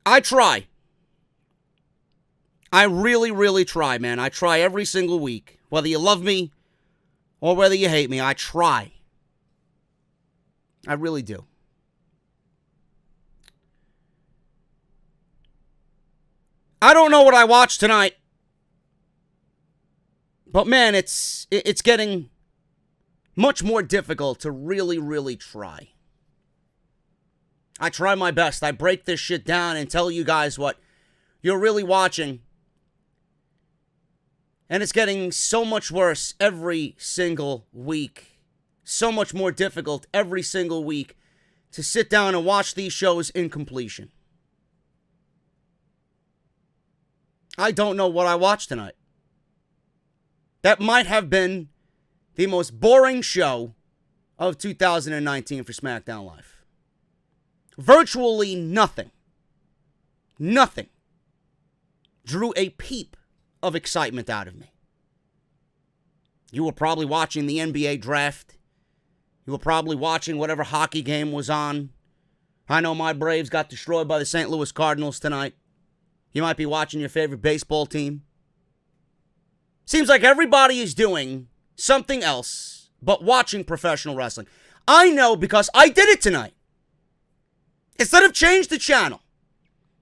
I try. I really, really try, man. I try every single week. Whether you love me or whether you hate me, I try. I really do. I don't know what I watched tonight. But man, it's getting much more difficult to really, really try. I try my best. I break this shit down and tell you guys what you're really watching. And it's getting so much worse every single week. So much more difficult every single week to sit down and watch these shows in completion. I don't know what I watched tonight. That might have been the most boring show of 2019 for SmackDown Live. Virtually nothing drew a peep of excitement out of me. You were probably watching the NBA draft. You were probably watching whatever hockey game was on. I know my Braves got destroyed by the St. Louis Cardinals tonight. You might be watching your favorite baseball team. Seems like everybody is doing something else but watching professional wrestling. I know because I did it tonight. Instead of change the channel,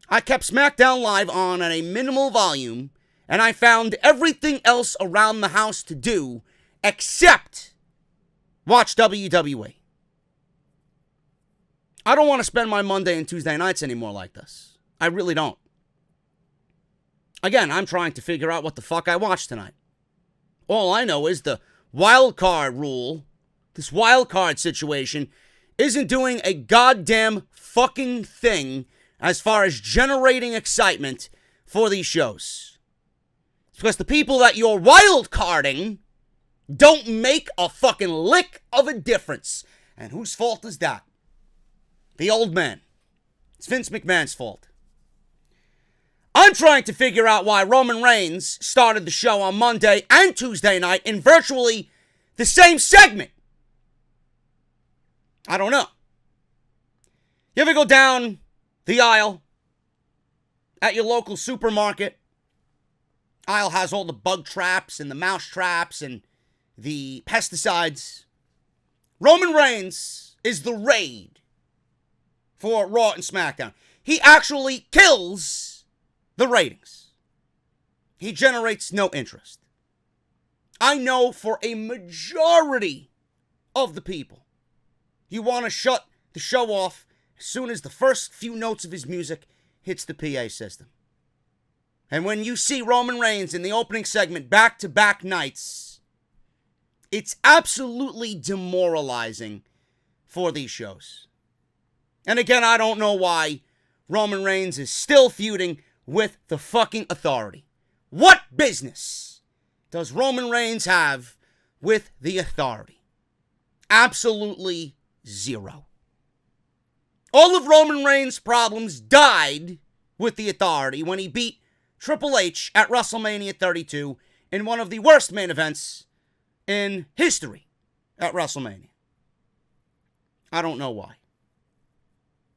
I kept SmackDown Live on at a minimal volume, and I found everything else around the house to do except watch WWE. I don't want to spend my Monday and Tuesday nights anymore like this. I really don't. Again, I'm trying to figure out what the fuck I watched tonight. All I know is the wild card rule, this wild card situation, isn't doing a goddamn fucking thing as far as generating excitement for these shows. It's because the people that you're wild carding don't make a fucking lick of a difference. And whose fault is that? The old man. It's Vince McMahon's fault. I'm trying to figure out why Roman Reigns started the show on Monday and Tuesday night in virtually the same segment. I don't know. You ever go down the aisle at your local supermarket? Aisle has all the bug traps and the mouse traps and the pesticides. Roman Reigns is the raid for Raw and SmackDown. He actually kills the ratings. He generates no interest. I know for a majority of the people, you want to shut the show off as soon as the first few notes of his music hits the PA system. And when you see Roman Reigns in the opening segment back-to-back nights, it's absolutely demoralizing for these shows. And again, I don't know why Roman Reigns is still feuding with the fucking Authority. What business does Roman Reigns have with the Authority? Absolutely zero. All of Roman Reigns' problems died with the Authority when he beat Triple H at WrestleMania 32 in one of the worst main events in history at WrestleMania. I don't know why.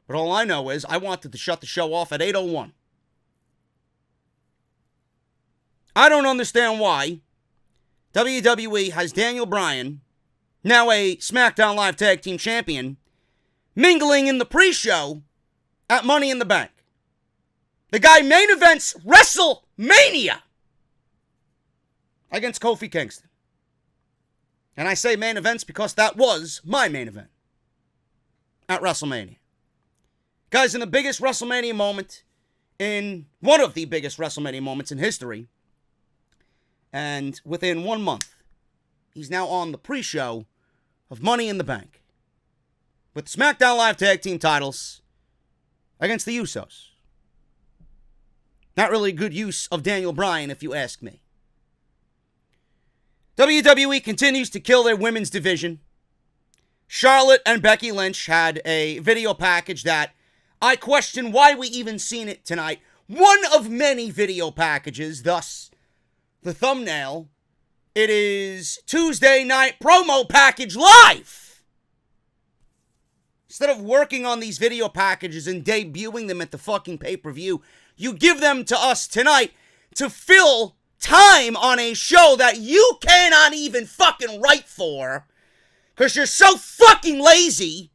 But all I know is I wanted to shut the show off at 8:01. I don't understand why WWE has Daniel Bryan, now a SmackDown Live Tag Team Champion, mingling in the pre-show at Money in the Bank. The guy main events WrestleMania against Kofi Kingston. And I say main events because that was my main event at WrestleMania. Guys, in the biggest WrestleMania moment, in one of the biggest WrestleMania moments in history, and within 1 month, he's now on the pre-show of Money in the Bank with SmackDown Live Tag Team titles against the Usos. Not really a good use of Daniel Bryan, if you ask me. WWE continues to kill their women's division. Charlotte and Becky Lynch had a video package that I question why we even seen it tonight. One of many video packages, thus the thumbnail. It is Tuesday Night Promo Package Live. Instead of working on these video packages and debuting them at the fucking pay-per-view, you give them to us tonight to fill time on a show that you cannot even fucking write for because you're so fucking lazy.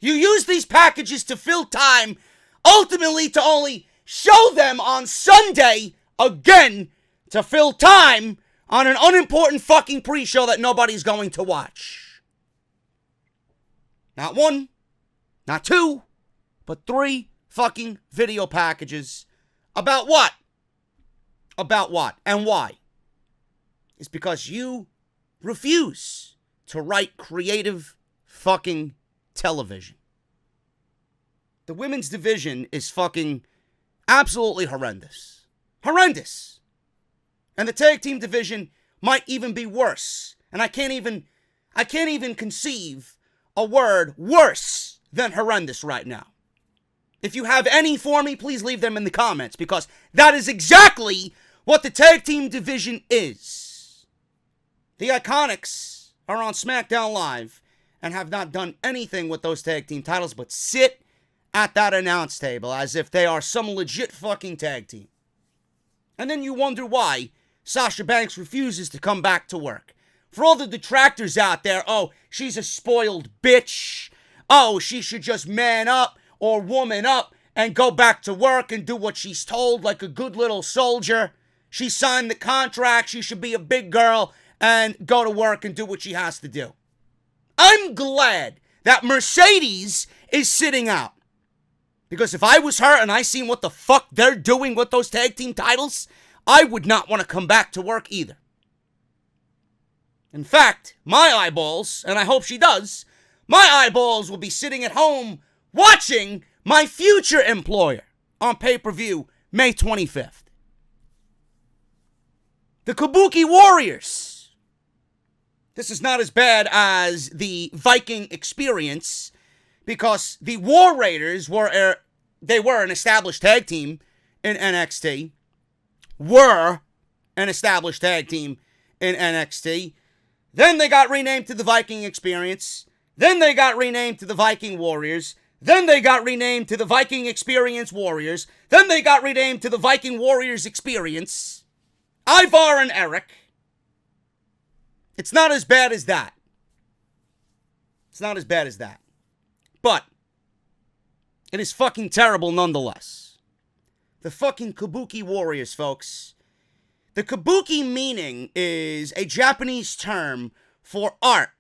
You use these packages to fill time, ultimately to only show them on Sunday again to fill time on an unimportant fucking pre-show that nobody's going to watch. Not one, not two, but 3 fucking video packages. About what? About what and why? It's because you refuse to write creative fucking television. The women's division is fucking absolutely horrendous. Horrendous. And the tag team division might even be worse. And I can't even conceive a word worse than horrendous right now. If you have any for me, please leave them in the comments, because that is exactly what the tag team division is. The Iconics are on SmackDown Live and have not done anything with those tag team titles but sit at that announce table as if they are some legit fucking tag team. And then you wonder why Sasha Banks refuses to come back to work. For all the detractors out there, oh, she's a spoiled bitch. Oh, she should just man up or woman up and go back to work and do what she's told like a good little soldier. She signed the contract. She should be a big girl and go to work and do what she has to do. I'm glad that Mercedes is sitting out. Because if I was her and I seen what the fuck they're doing with those tag team titles, I would not want to come back to work either. In fact, my eyeballs, and I hope she does, my eyeballs will be sitting at home watching my future employer on pay-per-view May 25th. The Kabuki Warriors. This is not as bad as the Viking Experience, because the War Raiders were an established tag team in NXT. Were an established tag team in NXT. Then they got renamed to the Viking Experience. Then they got renamed to the Viking Warriors. Then they got renamed to the Viking Experience Warriors. Then they got renamed to the Viking Warriors Experience. Ivar and Eric. It's not as bad as that. It's not as bad as that. But it is fucking terrible nonetheless. The fucking Kabuki Warriors, folks. The Kabuki meaning is a Japanese term for art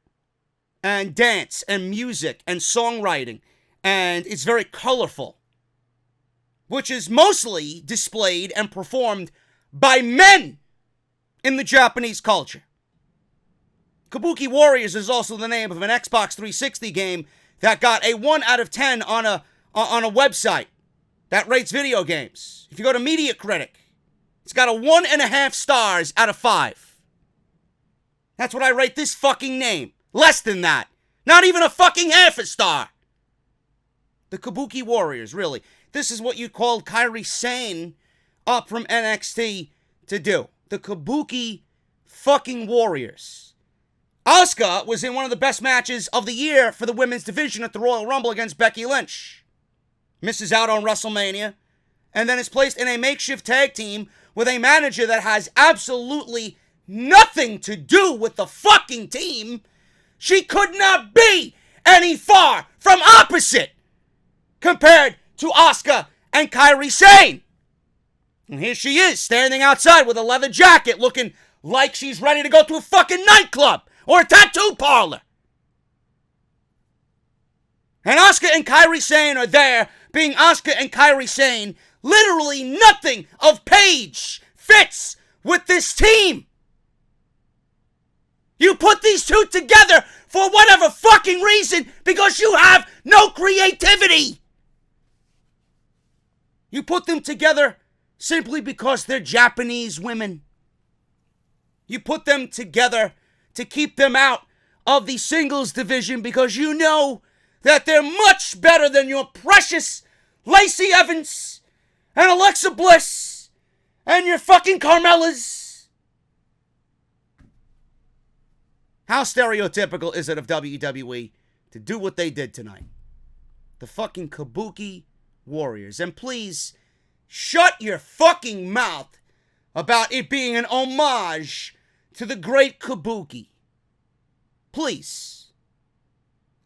and dance and music and songwriting. And it's very colorful, which is mostly displayed and performed by men in the Japanese culture. Kabuki Warriors is also the name of an Xbox 360 game that got a 1 out of 10 on a website that rates video games. If you go to Metacritic, it's got a 1.5 stars out of 5. That's what I rate this fucking name. Less than that. Not even a fucking half a star. The Kabuki Warriors, really. This is what you called Kairi Sane up from NXT to do. The Kabuki fucking Warriors. Asuka was in one of the best matches of the year for the women's division at the Royal Rumble against Becky Lynch. Misses out on WrestleMania, and then is placed in a makeshift tag team with a manager that has absolutely nothing to do with the fucking team. She could not be any far from opposite compared to Asuka and Kairi Sane. And here she is, standing outside with a leather jacket, looking like she's ready to go to a fucking nightclub or a tattoo parlor. And Asuka and Kairi Sane are there, being Asuka and Kairi Sane. Literally nothing of Paige fits with this team. You put these two together for whatever fucking reason because you have no creativity. You put them together simply because they're Japanese women. You put them together to keep them out of the singles division because you know that they're much better than your precious Lacey Evans and Alexa Bliss and your fucking Carmellas. How stereotypical is it of WWE to do what they did tonight. The fucking Kabuki Warriors. And please, shut your fucking mouth about it being an homage to the great Kabuki. Please.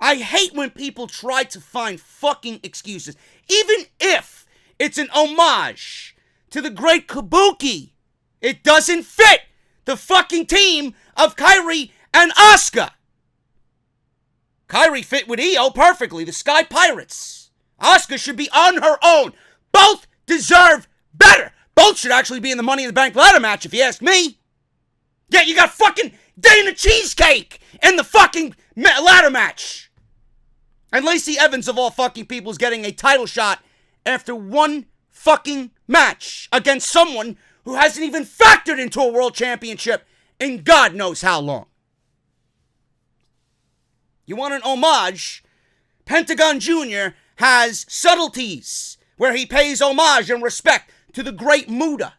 I hate when people try to find fucking excuses. Even if it's an homage to the great Kabuki, it doesn't fit the fucking team of Kairi and Asuka. Kairi fit with Io perfectly, the Sky Pirates. Asuka should be on her own. Both deserve better. Both should actually be in the Money in the Bank ladder match, if you ask me. Yeah, you got fucking Dana Cheesecake in the fucking ladder match. And Lacey Evans, of all fucking people, is getting a title shot after one fucking match against someone who hasn't even factored into a world championship in God knows how long. You want an homage? Pentagon Jr. has subtleties where he pays homage and respect to the great Muda.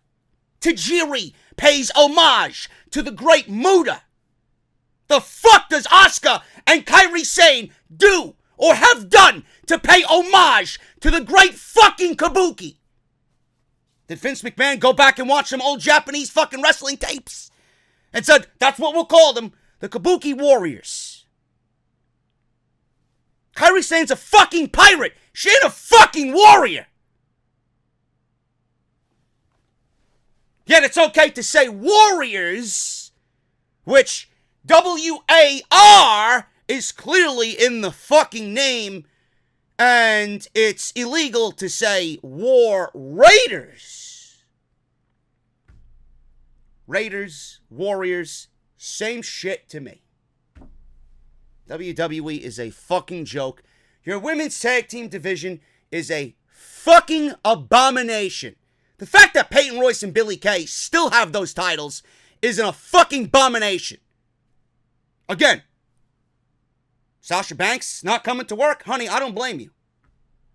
Tajiri pays homage to the great Muda. The fuck does Asuka and Kairi Sane do or have done to pay homage to the great fucking Kabuki? Did Vince McMahon go back and watch some old Japanese fucking wrestling tapes and said, that's what we'll call them, the Kabuki Warriors? Kairi Sane's a fucking pirate. She ain't a fucking warrior. Yet it's okay to say warriors, which W-A-R is clearly in the fucking name, and it's illegal to say war raiders. Raiders, warriors, same shit to me. WWE is a fucking joke. Your women's tag team division is a fucking abomination. The fact that Peyton Royce and Billie Kay still have those titles is a fucking abomination. Again, Sasha Banks not coming to work? Honey, I don't blame you.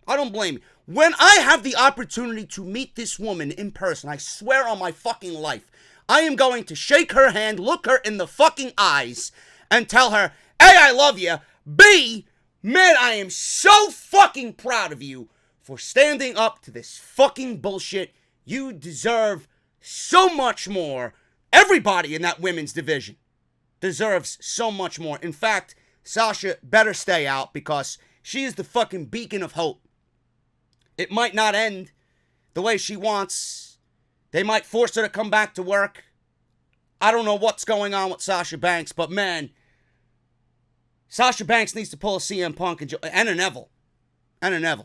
I don't blame you. When I have the opportunity to meet this woman in person, I swear on my fucking life, I am going to shake her hand, look her in the fucking eyes, and tell her, A, I love you. B, man, I am so fucking proud of you for standing up to this fucking bullshit. You deserve so much more. Everybody in that women's division deserves so much more. In fact, Sasha better stay out because she is the fucking beacon of hope. It might not end the way she wants. They might force her to come back to work. I don't know what's going on with Sasha Banks, but man, Sasha Banks needs to pull a CM Punk and a Neville.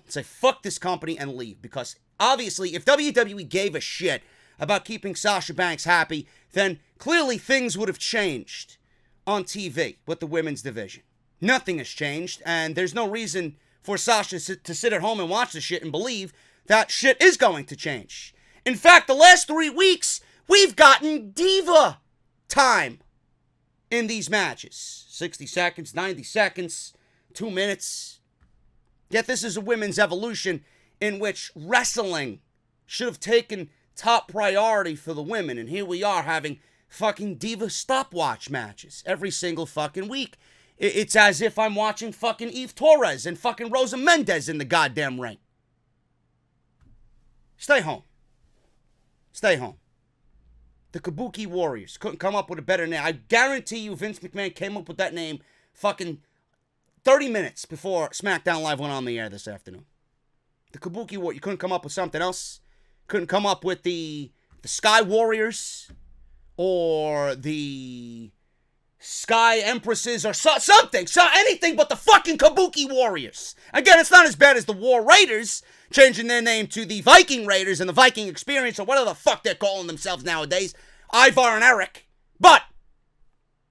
Say, fuck this company and leave. Because obviously, if WWE gave a shit about keeping Sasha Banks happy, then clearly things would have changed on TV with the women's division. Nothing has changed, and there's no reason for Sasha to sit at home and watch the shit and believe that shit is going to change. In fact, the last 3 weeks, we've gotten diva time in these matches. 60 seconds, 90 seconds, 2 minutes. Yet this is a women's evolution in which wrestling should have taken top priority for the women. And here we are having fucking diva stopwatch matches every single fucking week. It's as if I'm watching fucking Eve Torres and fucking Rosa Mendez in the goddamn ring. Stay home. Stay home. The Kabuki Warriors couldn't come up with a better name. I guarantee you Vince McMahon came up with that name fucking 30 minutes before SmackDown Live went on the air this afternoon. The Kabuki Warriors. You couldn't come up with something else? Couldn't come up with the Sky Warriors or the Sky Empresses or something. Anything but the fucking Kabuki Warriors. Again, it's not as bad as the War Raiders changing their name to the Viking Raiders and the Viking Experience or whatever the fuck they're calling themselves nowadays. Ivar and Eric. But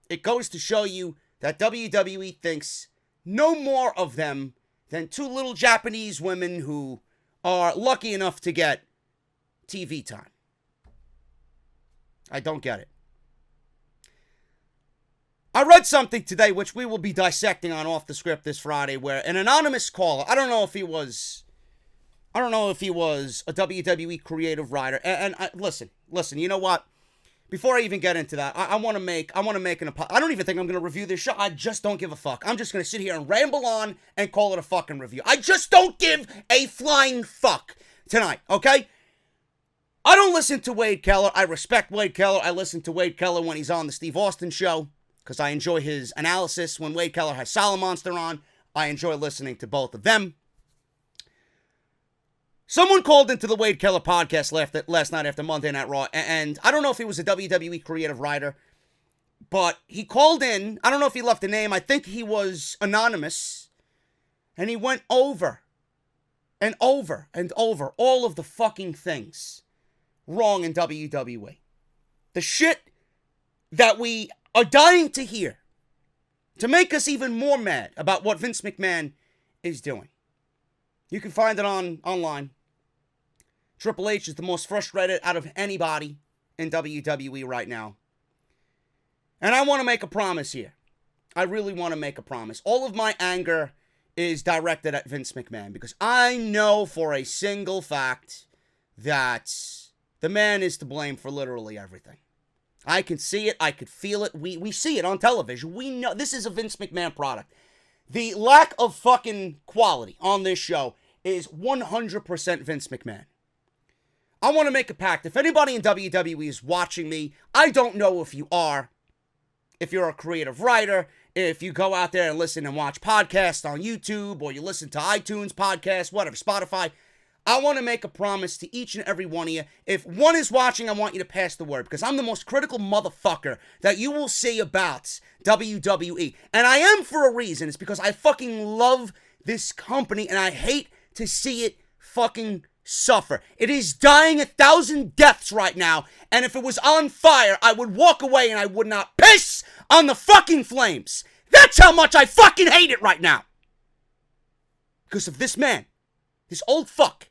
it goes to show you that WWE thinks no more of them than two little Japanese women who are lucky enough to get TV time. I don't get it. I read something today which we will be dissecting on Off the Script this Friday where an anonymous caller, I don't know if he was a WWE creative writer. And listen, you know what? before I even get into that, I want to make an apology. I don't even think I'm going to review this show. I just don't give a fuck. I'm just going to sit here and ramble on and call it a fucking review. I just don't give a flying fuck tonight, okay? I don't listen to Wade Keller. I respect Wade Keller. I listen to Wade Keller when he's on the Steve Austin show because I enjoy his analysis. When Wade Keller has Salamonster on, I enjoy listening to both of them. Someone called into the Wade Keller podcast last night after Monday Night Raw, and I don't know if he was a WWE creative writer, but he called in. I don't know if he left a name. I think he was anonymous, and he went over and over and over all of the fucking things wrong in WWE. The shit that we are dying to hear to make us even more mad about what Vince McMahon is doing. You can find it online. Triple H is the most frustrated out of anybody in WWE right now. And I want to make a promise here. I really want to make a promise. All of my anger is directed at Vince McMahon because I know for a single fact that the man is to blame for literally everything. I can see it. I could feel it. We see it on television. We know this is a Vince McMahon product. The lack of fucking quality on this show is 100% Vince McMahon. I want to make a pact. If anybody in WWE is watching me, I don't know if you are. If you're a creative writer, if you go out there and listen and watch podcasts on YouTube, or you listen to iTunes podcasts, whatever, Spotify, I want to make a promise to each and every one of you. If one is watching, I want you to pass the word, because I'm the most critical motherfucker that you will see about WWE. And I am for a reason. It's because I fucking love this company, and I hate to see it fucking suffer. It is dying 1,000 deaths right now, and if it was on fire, I would walk away and I would not piss on the fucking flames. That's how much I fucking hate it right now. Because of this man. This old fuck.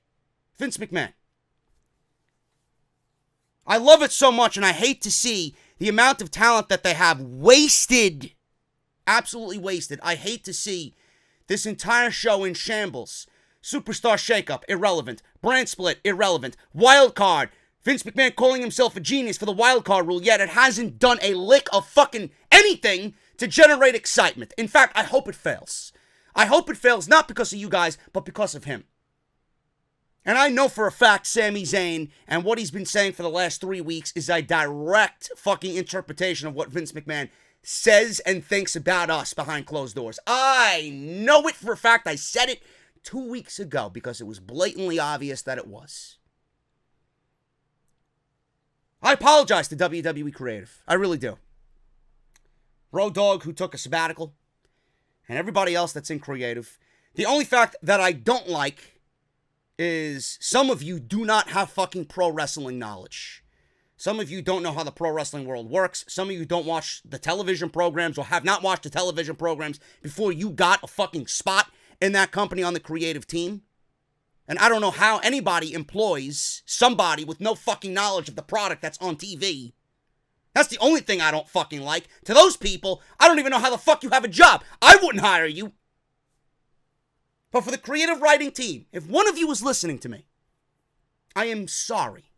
Vince McMahon. I love it so much, and I hate to see the amount of talent that they have wasted. Absolutely wasted. I hate to see this entire show in shambles. Superstar shakeup, irrelevant. Brand split, irrelevant. Wild card. Vince McMahon calling himself a genius for the wild card rule, yet it hasn't done a lick of fucking anything to generate excitement. In fact, I hope it fails. I hope it fails not because of you guys, but because of him. And I know for a fact Sami Zayn and what he's been saying for the last 3 weeks is a direct fucking interpretation of what Vince McMahon says and thinks about us behind closed doors. I know it for a fact. I said it 2 weeks ago because it was blatantly obvious that it was. I apologize to WWE Creative. I really do. Road Dogg, who took a sabbatical, and everybody else that's in creative. The only fact that I don't like is some of you do not have fucking pro wrestling knowledge. Some of you don't know how the pro wrestling world works. Some of you don't watch the television programs or have not watched the television programs before you got a fucking spot in that company on the creative team. And I don't know how anybody employs somebody with no fucking knowledge of the product that's on TV. That's the only thing I don't fucking like. To those people, I don't even know how the fuck you have a job. I wouldn't hire you. But for the creative writing team, if one of you is listening to me, I am sorry.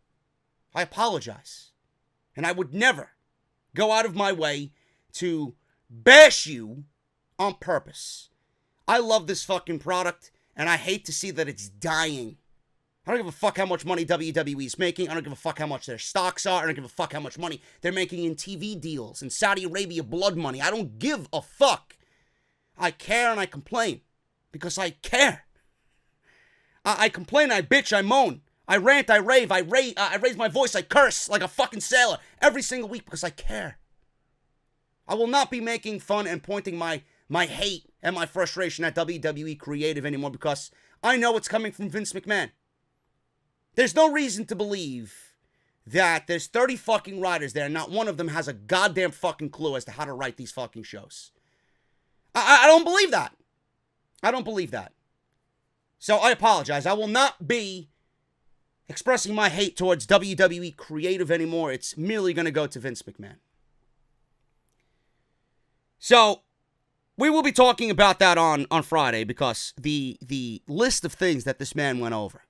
I apologize. And I would never go out of my way to bash you on purpose. I love this fucking product, and I hate to see that it's dying. I don't give a fuck how much money WWE is making. I don't give a fuck how much their stocks are. I don't give a fuck how much money they're making in TV deals and Saudi Arabia blood money. I don't give a fuck. I care and I complain because I care. I complain, I bitch, I moan. I rant, I rave, I raise my voice, I curse like a fucking sailor every single week because I care. I will not be making fun and pointing my hate and my frustration at WWE Creative anymore because I know it's coming from Vince McMahon. There's no reason to believe that there's 30 fucking writers there and not one of them has a goddamn fucking clue as to how to write these fucking shows. I don't believe that. I don't believe that. So I apologize. I will not be expressing my hate towards WWE Creative anymore. It's merely going to go to Vince McMahon. So we will be talking about that on Friday because the list of things that this man went over.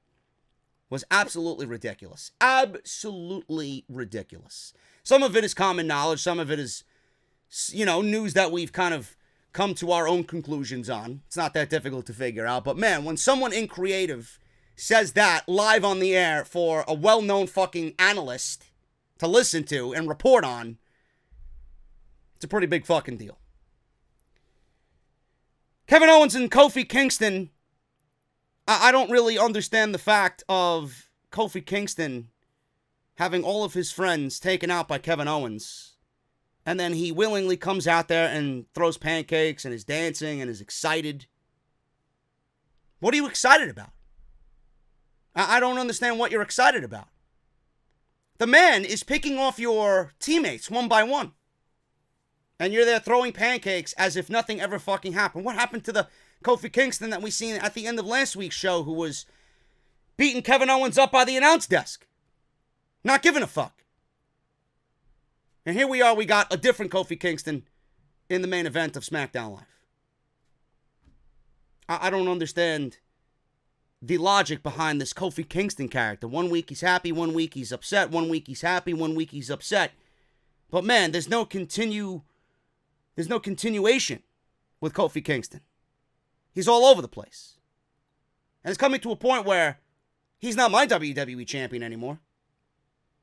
was absolutely ridiculous. Absolutely ridiculous. Some of it is common knowledge. Some of it is, news that we've kind of come to our own conclusions on. It's not that difficult to figure out. But man, when someone in creative says that live on the air for a well-known fucking analyst to listen to and report on, it's a pretty big fucking deal. Kevin Owens and Kofi Kingston, I don't really understand the fact of Kofi Kingston having all of his friends taken out by Kevin Owens, and then he willingly comes out there and throws pancakes and is dancing and is excited. What are you excited about? I don't understand what you're excited about. The man is picking off your teammates one by one. And you're there throwing pancakes as if nothing ever fucking happened. What happened to the Kofi Kingston that we seen at the end of last week's show who was beating Kevin Owens up by the announce desk? Not giving a fuck. And here we are, we got a different Kofi Kingston in the main event of SmackDown Live. I don't understand the logic behind this Kofi Kingston character. 1 week he's happy, 1 week he's upset, 1 week he's happy, 1 week he's upset. But man, there's no continuation with Kofi Kingston. He's all over the place. And it's coming to a point where he's not my WWE champion anymore.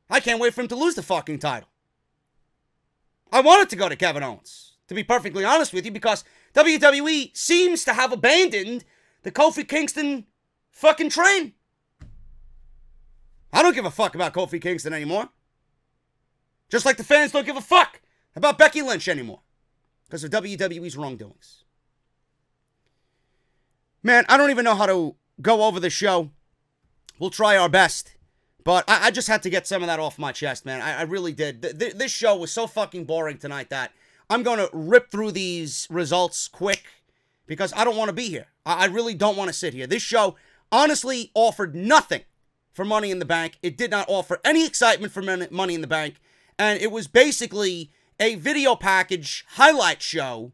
I can't wait for him to lose the fucking title. I want it to go to Kevin Owens, to be perfectly honest with you, because WWE seems to have abandoned the Kofi Kingston fucking train. I don't give a fuck about Kofi Kingston anymore. Just like the fans don't give a fuck about Becky Lynch anymore because of WWE's wrongdoings. Man, I don't even know how to go over the show. We'll try our best. But I just had to get some of that off my chest, man. I really did. This show was so fucking boring tonight that I'm going to rip through these results quick because I don't want to be here. I really don't want to sit here. This show honestly offered nothing for Money in the Bank. It did not offer any excitement for Money in the Bank. And it was basically a video package highlight show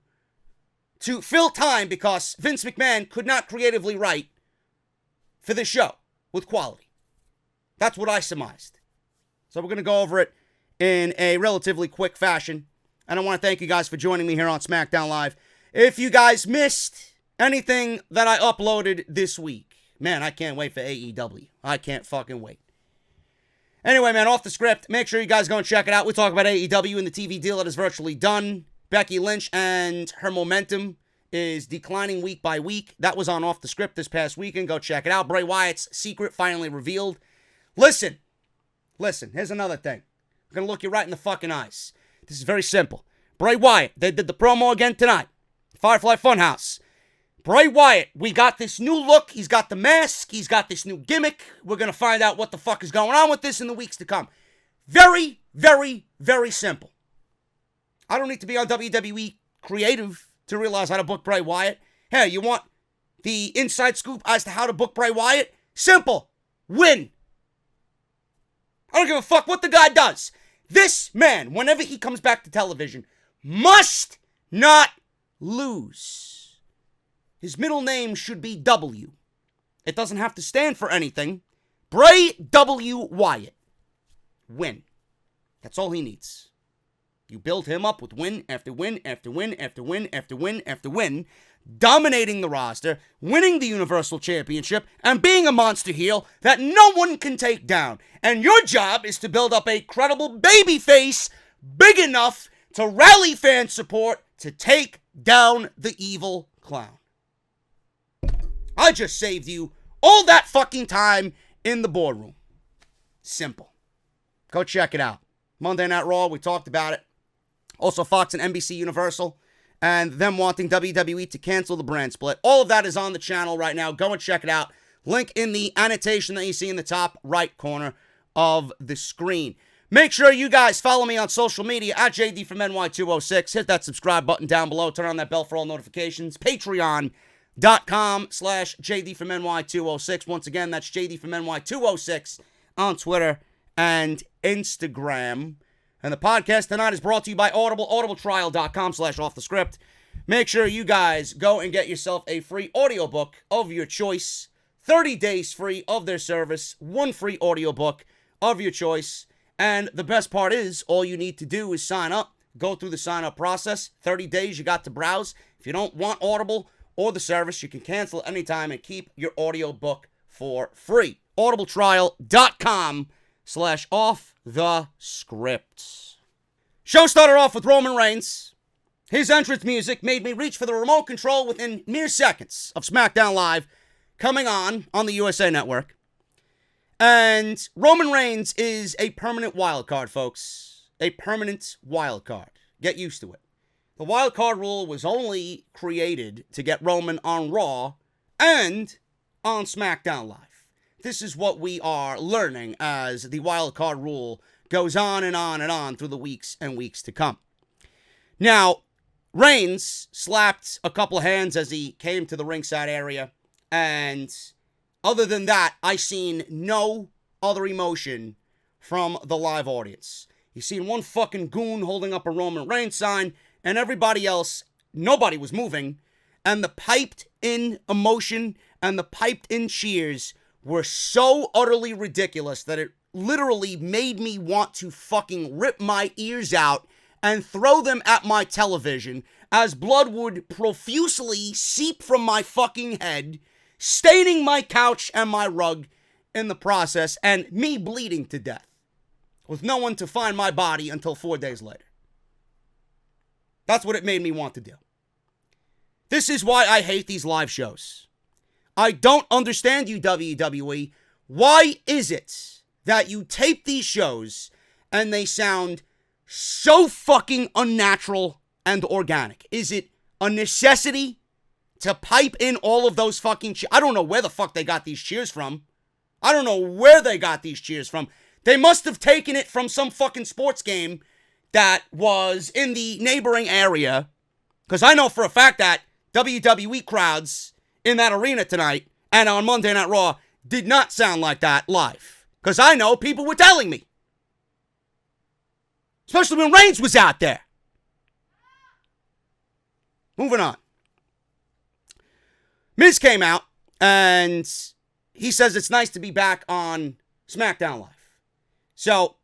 to fill time because Vince McMahon could not creatively write for this show with quality. That's what I surmised. So we're going to go over it in a relatively quick fashion. And I want to thank you guys for joining me here on SmackDown Live. If you guys missed anything that I uploaded this week, man, I can't wait for AEW. I can't fucking wait. Anyway, man, off the script. Make sure you guys go and check it out. We talk about AEW and the TV deal that is virtually done. Becky Lynch and her momentum is declining week by week. That was on Off the Script this past weekend. Go check it out. Bray Wyatt's secret finally revealed. Listen, here's another thing. I'm going to look you right in the fucking eyes. This is very simple. Bray Wyatt, they did the promo again tonight. Firefly Funhouse. Bray Wyatt, we got this new look. He's got the mask. He's got this new gimmick. We're going to find out what the fuck is going on with this in the weeks to come. Very, very, very simple. I don't need to be on WWE Creative to realize how to book Bray Wyatt. Hey, you want the inside scoop as to how to book Bray Wyatt? Simple. Win. I don't give a fuck what the guy does. This man, whenever he comes back to television, must not lose. His middle name should be W. It doesn't have to stand for anything. Bray W. Wyatt. Win. That's all he needs. You build him up with win after win after win after win after win after win, dominating the roster, winning the Universal Championship, and being a monster heel that no one can take down. And your job is to build up a credible babyface big enough to rally fan support to take down the evil clown. I just saved you all that fucking time in the boardroom. Simple. Go check it out. Monday Night Raw, we talked about it. Also Fox and NBC Universal, and them wanting WWE to cancel the brand split. All of that is on the channel right now. Go and check it out. Link in the annotation that you see in the top right corner of the screen. Make sure you guys follow me on social media at JD from NY206. Hit that subscribe button down below. Turn on that bell for all notifications. Patreon.com/JD from NY206. Once again, that's JD from NY206 on Twitter and Instagram. And the podcast tonight is brought to you by Audible, audibletrial.com/offthescript. Make sure you guys go and get yourself a free audiobook of your choice. 30 days free of their service, one free audiobook of your choice. And the best part is, all you need to do is sign up, go through the sign-up process. 30 days, you got to browse. If you don't want Audible or the service, you can cancel anytime and keep your audiobook for free. audibletrial.com/offthescript. Show started off with Roman Reigns. His entrance music made me reach for the remote control within mere seconds of SmackDown Live coming on the USA Network. And Roman Reigns is a permanent wild card, folks. A permanent wild card. Get used to it. The wild card rule was only created to get Roman on Raw and on SmackDown Live. This is what we are learning as the wild card rule goes on and on and on through the weeks and weeks to come. Now, Reigns slapped a couple of hands as he came to the ringside area, and other than that, I seen no other emotion from the live audience. You seen one fucking goon holding up a Roman Reigns sign, and everybody else, nobody was moving, and the piped-in emotion and the piped-in cheers were so utterly ridiculous that it literally made me want to fucking rip my ears out and throw them at my television as blood would profusely seep from my fucking head, staining my couch and my rug in the process, and me bleeding to death, with no one to find my body until 4 days later. That's what it made me want to do. This is why I hate these live shows. I don't understand you, WWE. Why is it that you tape these shows and they sound so fucking unnatural and organic? Is it a necessity to pipe in all of those fucking cheers? I don't know where the fuck they got these cheers from. I don't know where they got these cheers from. They must have taken it from some fucking sports game that was in the neighboring area. Because I know for a fact that WWE crowds in that arena tonight and on Monday Night Raw did not sound like that live. Because I know people were telling me. Especially when Reigns was out there. Moving on. Miz came out, and he says it's nice to be back on SmackDown Live. So,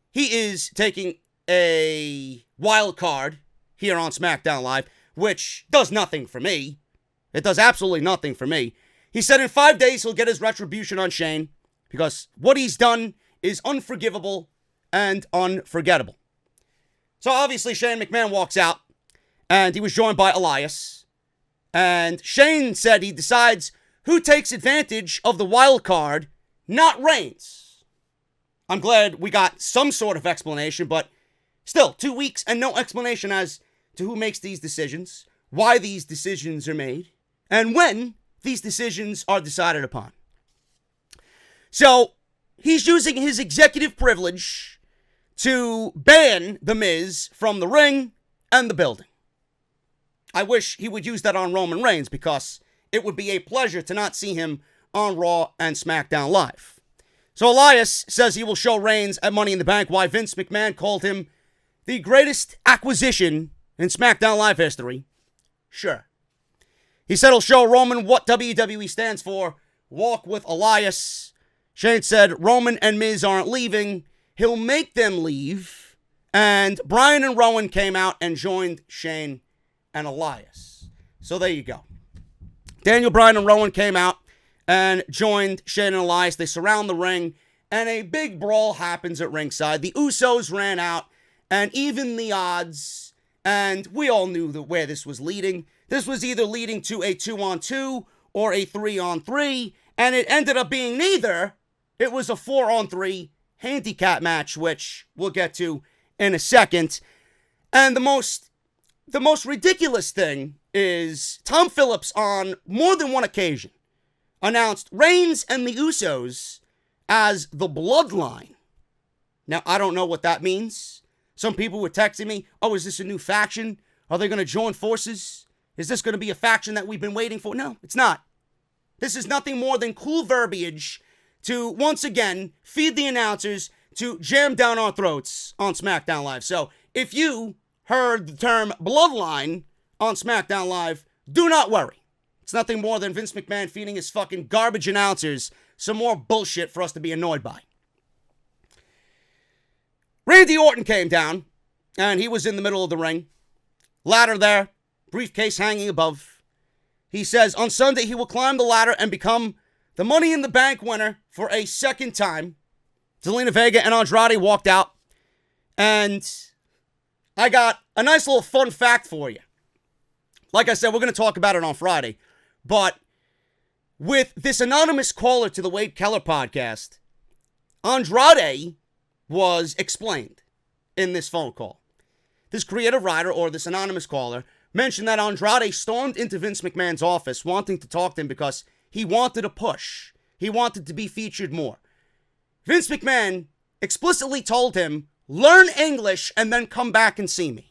he is taking a wild card here on SmackDown Live, which does nothing for me. It does absolutely nothing for me. He said in 5 days he'll get his retribution on Shane, because what he's done is unforgivable and unforgettable. So, obviously, Shane McMahon walks out, and he was joined by Elias. And Shane said he decides who takes advantage of the wild card, not Reigns. I'm glad we got some sort of explanation, but still, 2 weeks and no explanation as to who makes these decisions, why these decisions are made, and when these decisions are decided upon. So, he's using his executive privilege to ban The Miz from the ring and the building. I wish he would use that on Roman Reigns, because it would be a pleasure to not see him on Raw and SmackDown Live. So Elias says he will show Reigns at Money in the Bank why Vince McMahon called him the greatest acquisition in SmackDown Live history. Sure. He said he'll show Roman what WWE stands for. Walk with Elias. Shane said Roman and Miz aren't leaving. He'll make them leave. And Bryan and Rowan came out and joined Shane and Elias. So there you go. Daniel Bryan and Rowan came out and joined Shane and Elias. They surround the ring, and a big brawl happens at ringside. The Usos ran out and evened the odds, and we all knew where this was leading. This was either leading to a 2-on-2 or a 3-on-3, and it ended up being neither. It was a 4-on-3 handicap match, which we'll get to in a second. And the most ridiculous thing is Tom Phillips, on more than one occasion, announced Reigns and the Usos as the Bloodline. Now, I don't know what that means. Some people were texting me, oh, is this a new faction? Are they going to join forces? Is this going to be a faction that we've been waiting for? No, it's not. This is nothing more than cool verbiage to, once again, feed the announcers to jam down our throats on SmackDown Live. So, if you heard the term Bloodline on SmackDown Live, do not worry. It's nothing more than Vince McMahon feeding his fucking garbage announcers some more bullshit for us to be annoyed by. Randy Orton came down, and he was in the middle of the ring. Ladder there, briefcase hanging above. He says on Sunday he will climb the ladder and become the Money in the Bank winner for a second time. Zelina Vega and Andrade walked out. And I got a nice little fun fact for you. Like I said, we're going to talk about it on Friday. But with this anonymous caller to the Wade Keller podcast, Andrade was explained in this phone call. This creative writer, or this anonymous caller, mentioned that Andrade stormed into Vince McMahon's office wanting to talk to him because he wanted a push. He wanted to be featured more. Vince McMahon explicitly told him, learn English and then come back and see me.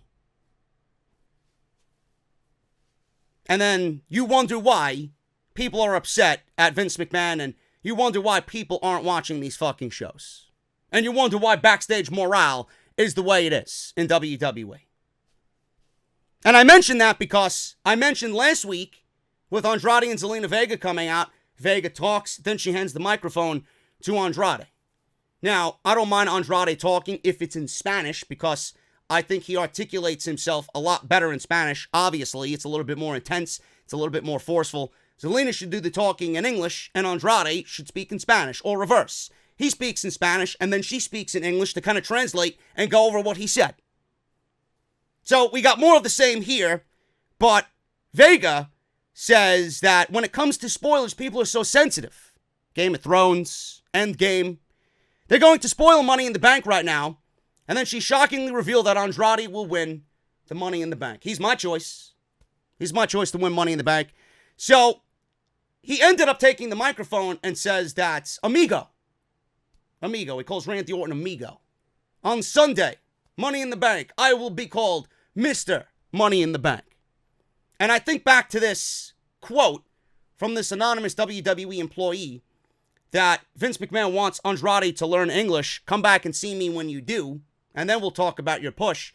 And then you wonder why people are upset at Vince McMahon, and you wonder why people aren't watching these fucking shows. And you wonder why backstage morale is the way it is in WWE. And I mentioned that because I mentioned last week with Andrade and Zelina Vega coming out, Vega talks, then she hands the microphone to Andrade. Now, I don't mind Andrade talking if it's in Spanish because I think he articulates himself a lot better in Spanish. Obviously, it's a little bit more intense. It's a little bit more forceful. Zelina should do the talking in English, and Andrade should speak in Spanish, or reverse. He speaks in Spanish, and then she speaks in English to kind of translate and go over what he said. So we got more of the same here, but Vega says that when it comes to spoilers, people are so sensitive. Game of Thrones, Endgame. They're going to spoil Money in the Bank right now, and then she shockingly revealed that Andrade will win the Money in the Bank. He's my choice. He's my choice to win Money in the Bank. So he ended up taking the microphone and says that Amigo, he calls Randy Orton Amigo. On Sunday, Money in the Bank, I will be called Mr. Money in the Bank. And I think back to this quote from this anonymous WWE employee that Vince McMahon wants Andrade to learn English. Come back and see me when you do, and then we'll talk about your push.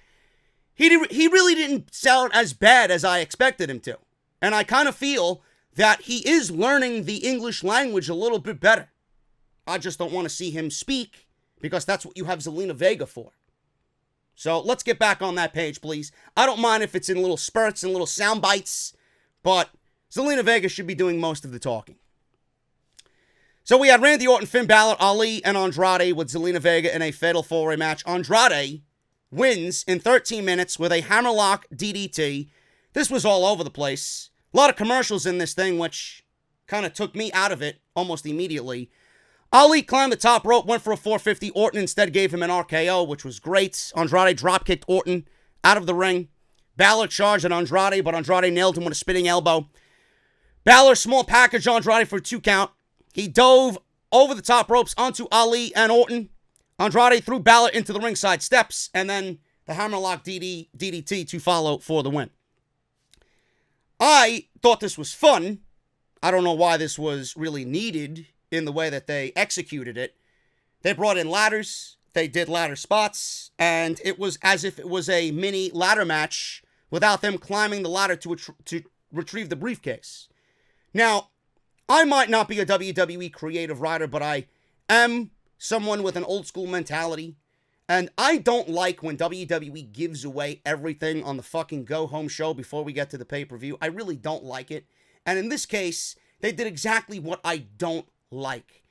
He really didn't sound as bad as I expected him to. And I kind of feel that he is learning the English language a little bit better. I just don't want to see him speak because that's what you have Zelina Vega for. So let's get back on that page, please. I don't mind if it's in little spurts and little sound bites, but Zelina Vega should be doing most of the talking. So we had Randy Orton, Finn Balor, Ali, and Andrade with Zelina Vega in a fatal four-way match. Andrade wins in 13 minutes with a hammerlock DDT. This was all over the place. A lot of commercials in this thing, which kind of took me out of it almost immediately. Ali climbed the top rope, went for a 450. Orton instead gave him an RKO, which was great. Andrade dropkicked Orton out of the ring. Balor charged at Andrade, but Andrade nailed him with a spinning elbow. Balor small package Andrade for a 2 count. He dove over the top ropes onto Ali and Orton. Andrade threw Balor into the ringside steps, and then the hammerlock DDT to follow for the win. I thought this was fun. I don't know why this was really needed in the way that they executed it. They brought in ladders, they did ladder spots, and it was as if it was a mini ladder match without them climbing the ladder to retrieve the briefcase. Now, I might not be a WWE creative writer, but I am someone with an old school mentality, and I don't like when WWE gives away everything on the fucking go-home show before we get to the pay-per-view. I really don't like it, and in this case, they did exactly what I don't like.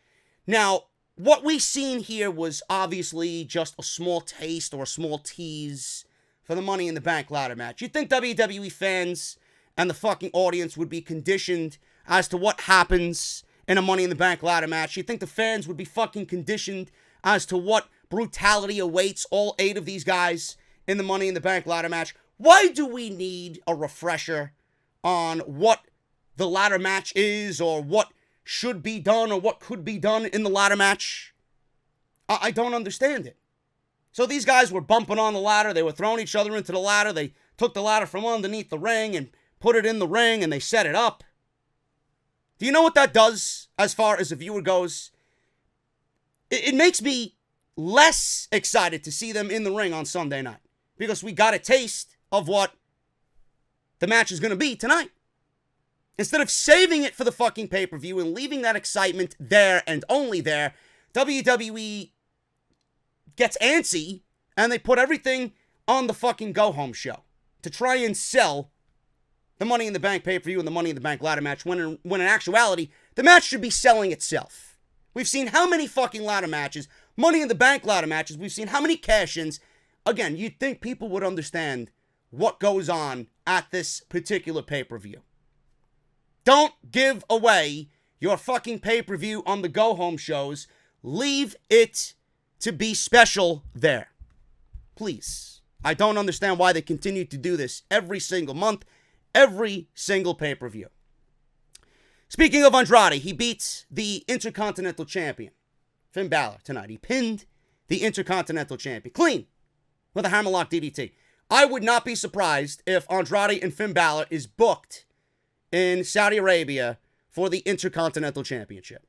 Now, what we seen here was obviously just a small taste or a small tease for the Money in the Bank ladder match. You'd think WWE fans and the fucking audience would be conditioned as to what happens in a Money in the Bank ladder match. You'd think the fans would be fucking conditioned as to what brutality awaits all 8 of these guys in the Money in the Bank ladder match. Why do we need a refresher on what the ladder match is, or what should be done, or what could be done in the ladder match? I don't understand it. So these guys were bumping on the ladder. They were throwing each other into the ladder. They took the ladder from underneath the ring and put it in the ring, and they set it up. Do you know what that does as far as the viewer goes? It makes me less excited to see them in the ring on Sunday night, because we got a taste of what the match is going to be tonight. Instead of saving it for the fucking pay-per-view and leaving that excitement there and only there, WWE gets antsy and they put everything on the fucking go-home show to try and sell the Money in the Bank pay-per-view and the Money in the Bank ladder match when in actuality, the match should be selling itself. We've seen how many fucking ladder matches, Money in the Bank ladder matches, we've seen how many cash-ins. Again, you'd think people would understand what goes on at this particular pay-per-view. Don't give away your fucking pay-per-view on the go-home shows. Leave it to be special there. Please. I don't understand why they continue to do this every single month, every single pay-per-view. Speaking of Andrade, he beats the Intercontinental Champion, Finn Balor, tonight. He pinned the Intercontinental Champion clean with a hammerlock DDT. I would not be surprised if Andrade and Finn Balor is booked in Saudi Arabia for the Intercontinental Championship.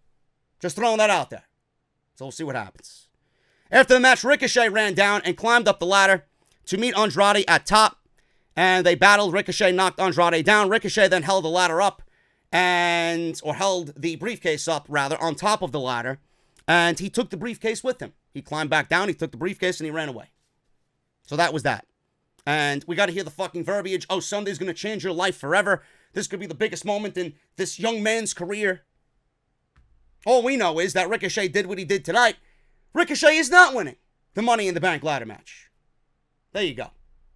Just throwing that out there. So we'll see what happens. After the match, Ricochet ran down and climbed up the ladder to meet Andrade at top. And they battled. Ricochet knocked Andrade down. Ricochet then held the ladder up or held the briefcase up, rather, on top of the ladder. And he took the briefcase with him. He climbed back down, he took the briefcase, and he ran away. So that was that. And we got to hear the fucking verbiage. Oh, Sunday's going to change your life forever. This could be the biggest moment in this young man's career. All we know is that Ricochet did what he did tonight. Ricochet is not winning the Money in the Bank ladder match. There you go.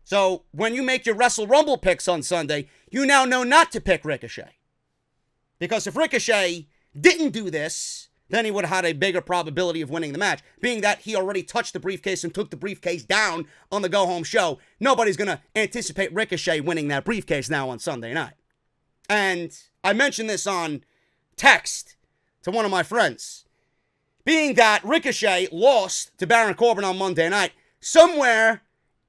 So when you make your Wrestle Rumble picks on Sunday, you now know not to pick Ricochet. Because if Ricochet didn't do this, then he would have had a bigger probability of winning the match. Being that he already touched the briefcase and took the briefcase down on the go-home show, nobody's going to anticipate Ricochet winning that briefcase now on Sunday night. And I mentioned this on text to one of my friends. Being that Ricochet lost to Baron Corbin on Monday night, somewhere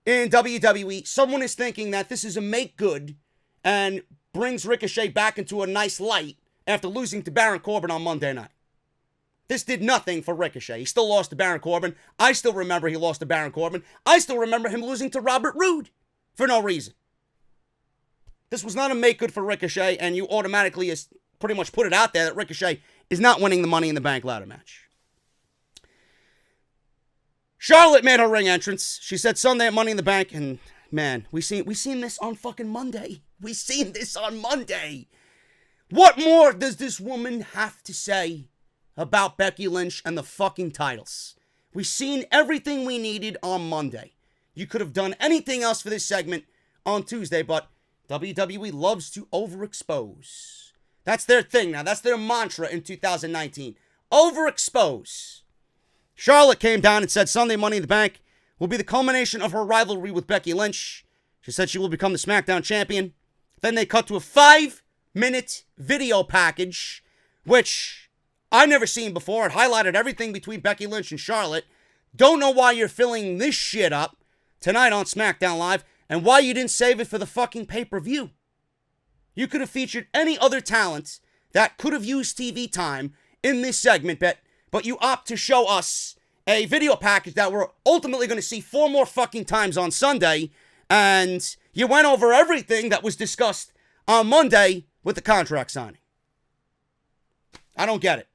in WWE, someone is thinking that this is a make-good and brings Ricochet back into a nice light after losing to Baron Corbin on Monday night. This did nothing for Ricochet. He still lost to Baron Corbin. I still remember he lost to Baron Corbin. I still remember him losing to Robert Roode for no reason. This was not a make-good for Ricochet, and you automatically pretty much put it out there that Ricochet is not winning the Money in the Bank ladder match. Charlotte made her ring entrance. She said Sunday at Money in the Bank, and man, we seen this on fucking Monday. We seen this on Monday. What more does this woman have to say about Becky Lynch and the fucking titles? We've seen everything we needed on Monday. You could have done anything else for this segment on Tuesday, but WWE loves to overexpose. That's their thing now. That's their mantra in 2019. Overexpose. Charlotte came down and said Sunday Money in the Bank will be the culmination of her rivalry with Becky Lynch. She said she will become the SmackDown champion. Then they cut to a 5-minute video package, which I've never seen before. It highlighted everything between Becky Lynch and Charlotte. Don't know why you're filling this shit up tonight on SmackDown Live and why you didn't save it for the fucking pay-per-view. You could have featured any other talent that could have used TV time in this segment, but you opt to show us a video package that we're ultimately going to see 4 more fucking times on Sunday, and you went over everything that was discussed on Monday with the contract signing. I don't get it.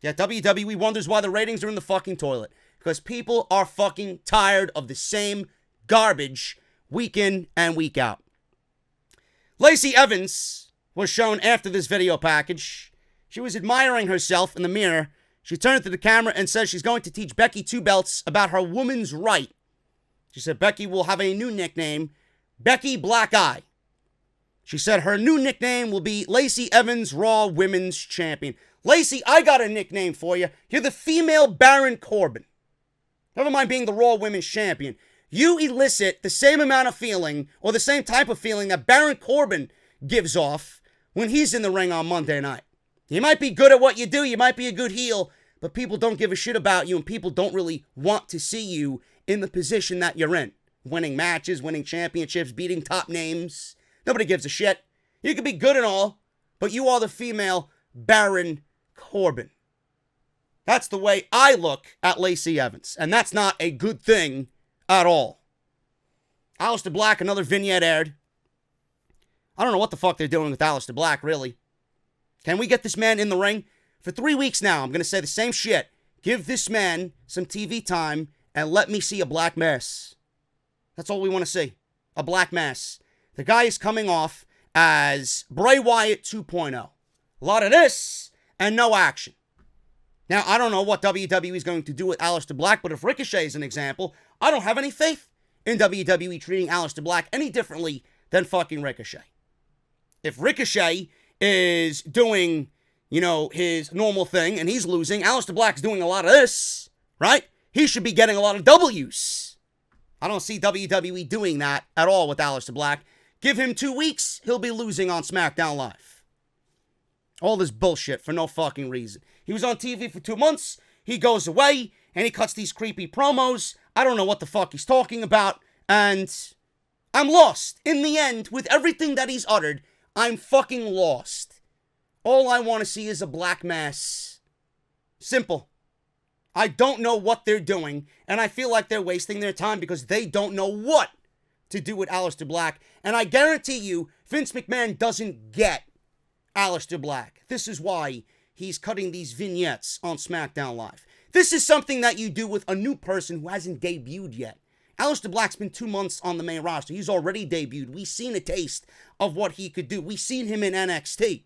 Yet WWE wonders why the ratings are in the fucking toilet. Because people are fucking tired of the same garbage week in and week out. Lacey Evans was shown after this video package. She was admiring herself in the mirror. She turned to the camera and says she's going to teach Becky 2 belts about her woman's right. She said Becky will have a new nickname, Becky Black Eye. She said her new nickname will be Lacey Evans Raw Women's Champion. Lacey, I got a nickname for you. You're the female Baron Corbin. Never mind being the Raw Women's Champion. You elicit the same amount of feeling, or the same type of feeling that Baron Corbin gives off when he's in the ring on Monday night. You might be good at what you do, you might be a good heel, but people don't give a shit about you, and people don't really want to see you in the position that you're in. Winning matches, winning championships, beating top names. Nobody gives a shit. You could be good and all, but you are the female Baron Corbin. That's the way I look at Lacey Evans, and that's not a good thing at all. Alistair Black, another vignette aired. I don't know what the fuck they're doing with Alistair Black, really. Can we get this man in the ring? For 3 weeks now, I'm going to say the same shit. Give this man some TV time and let me see a black mass. That's all we want to see. A black mass. The guy is coming off as Bray Wyatt 2.0. A lot of this and no action. Now, I don't know what WWE is going to do with Alistair Black, but if Ricochet is an example, I don't have any faith in WWE treating Alistair Black any differently than fucking Ricochet. If Ricochet is doing, his normal thing and he's losing, Alistair Black's doing a lot of this, right? He should be getting a lot of W's. I don't see WWE doing that at all with Alistair Black. Give him 2 weeks, he'll be losing on SmackDown Live. All this bullshit for no fucking reason. He was on TV for 2 months, he goes away, and he cuts these creepy promos. I don't know what the fuck he's talking about, and I'm lost. In the end, with everything that he's uttered, I'm fucking lost. All I want to see is a black mass. Simple. I don't know what they're doing, and I feel like they're wasting their time because they don't know what to do with Alistair Black. And I guarantee you, Vince McMahon doesn't get Alistair Black. This is why he's cutting these vignettes on SmackDown Live. This is something that you do with a new person who hasn't debuted yet. Alistair Black's been 2 months on the main roster. He's already debuted. We've seen a taste of what he could do. We've seen him in NXT.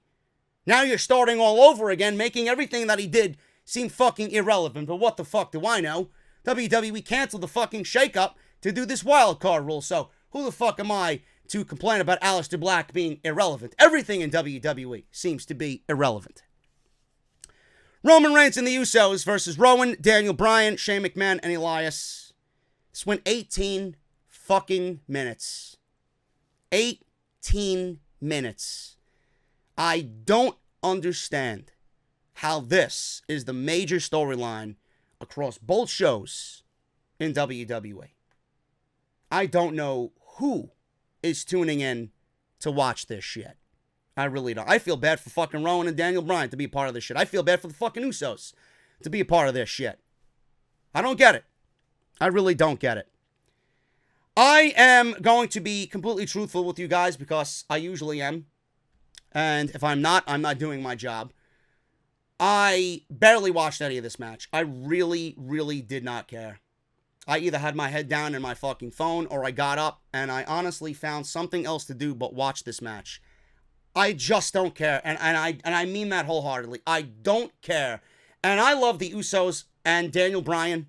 Now you're starting all over again, making everything that he did seem fucking irrelevant. But what the fuck do I know? WWE canceled the fucking shakeup to do this wild card rule. So who the fuck am I to complain about Alistair Black being irrelevant? Everything in WWE seems to be irrelevant. Roman Reigns and the Usos versus Rowan, Daniel Bryan, Shane McMahon, and Elias. This went 18 fucking minutes. 18 minutes. I don't understand how this is the major storyline across both shows in WWE. I don't know who is tuning in to watch this shit. I really don't. I feel bad for fucking Rowan and Daniel Bryan to be a part of this shit. I feel bad for the fucking Usos to be a part of this shit. I don't get it. I really don't get it. I am going to be completely truthful with you guys because I usually am. And if I'm not doing my job. I barely watched any of this match. I really, really did not care. I either had my head down in my fucking phone or I got up and I honestly found something else to do but watch this match. I just don't care. And I mean that wholeheartedly. I don't care. And I love the Usos and Daniel Bryan.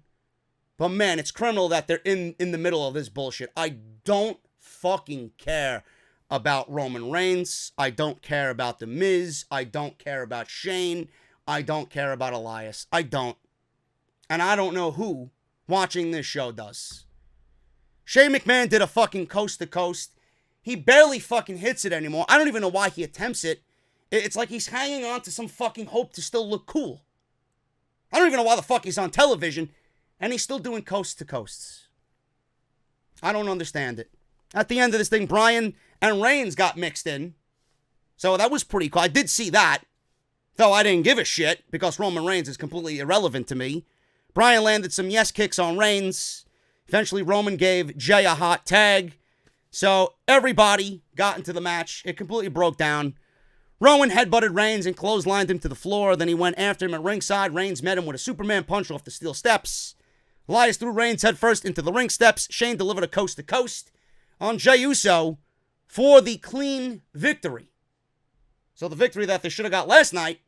But man, it's criminal that they're in the middle of this bullshit. I don't fucking care about Roman Reigns. I don't care about The Miz. I don't care about Shane. I don't care about Elias. I don't. And I don't know who watching this show does. Shane McMahon did a fucking coast to coast. He barely fucking hits it anymore. I don't even know why he attempts it. It's like he's hanging on to some fucking hope to still look cool. I don't even know why the fuck he's on television and he's still doing coast to coasts. I don't understand it. At the end of this thing, Bryan and Reigns got mixed in. So that was pretty cool. I did see that. Though I didn't give a shit because Roman Reigns is completely irrelevant to me. Bryan landed some yes kicks on Reigns. Eventually, Roman gave Jay a hot tag. So everybody got into the match. It completely broke down. Rowan headbutted Reigns and clotheslined him to the floor. Then he went after him at ringside. Reigns met him with a Superman punch off the steel steps. Elias threw Reigns headfirst into the ring steps. Shane delivered a coast to coast on Jey Uso for the clean victory. So the victory that they should have got last night,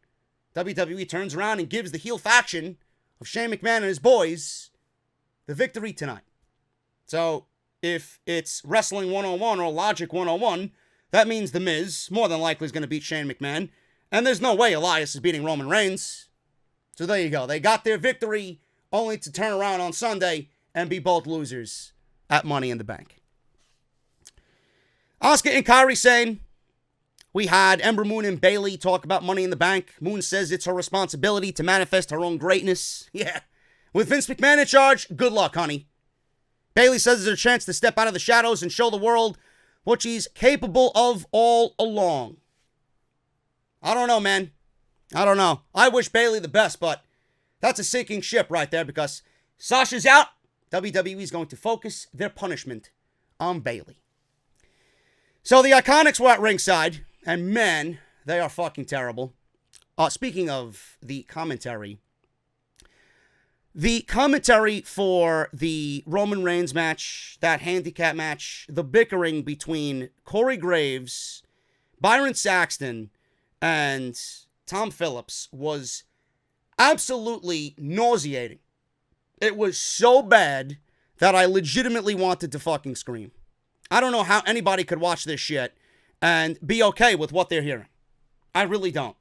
WWE turns around and gives the heel faction of Shane McMahon and his boys the victory tonight. So if it's Wrestling 101 or Logic 101, that means The Miz more than likely is going to beat Shane McMahon. And there's no way Elias is beating Roman Reigns. So there you go. They got their victory only to turn around on Sunday and be both losers at Money in the Bank. Asuka and Kairi saying, we had Ember Moon and Bayley talk about Money in the Bank. Moon says it's her responsibility to manifest her own greatness. Yeah. With Vince McMahon in charge, good luck, honey. Bayley says it's her chance to step out of the shadows and show the world what she's capable of all along. I don't know, man. I don't know. I wish Bayley the best, but that's a sinking ship right there because Sasha's out. WWE is going to focus their punishment on Bayley. So the Iconics were at ringside, and man, they are fucking terrible. Speaking of the commentary for the Roman Reigns match, that handicap match, the bickering between Corey Graves, Byron Saxton, and Tom Phillips was absolutely nauseating. It was so bad that I legitimately wanted to fucking scream. I don't know how anybody could watch this shit and be okay with what they're hearing. I really don't.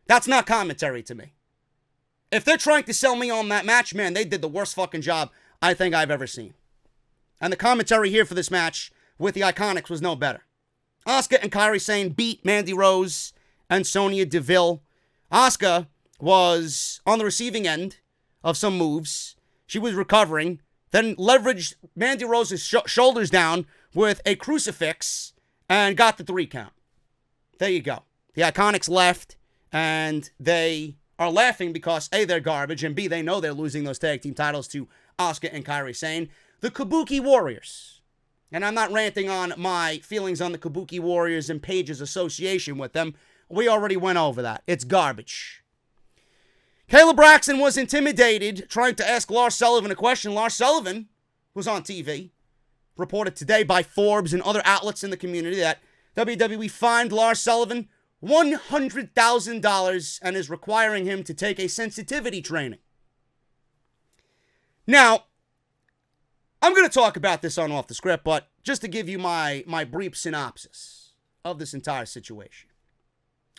That's not commentary to me. If they're trying to sell me on that match, man, they did the worst fucking job I think I've ever seen. And the commentary here for this match with the Iconics was no better. Asuka and Kairi Sane beat Mandy Rose and Sonya Deville. Asuka was on the receiving end of some moves. She was recovering, then leveraged Mandy Rose's shoulders down with a crucifix and got the 3 count. There you go. The Iconics left, and they are laughing because A, they're garbage, and B, they know they're losing those tag team titles to Asuka and Kairi Sane, the Kabuki Warriors. And I'm not ranting on my feelings on the Kabuki Warriors and Paige's association with them. We already went over that. It's garbage. Kayla Braxton was intimidated trying to ask Lars Sullivan a question. Lars Sullivan was on TV, reported today by Forbes and other outlets in the community that WWE fined Lars Sullivan $100,000 and is requiring him to take a sensitivity training. Now, I'm going to talk about this on Off the Script, but just to give you my brief synopsis of this entire situation.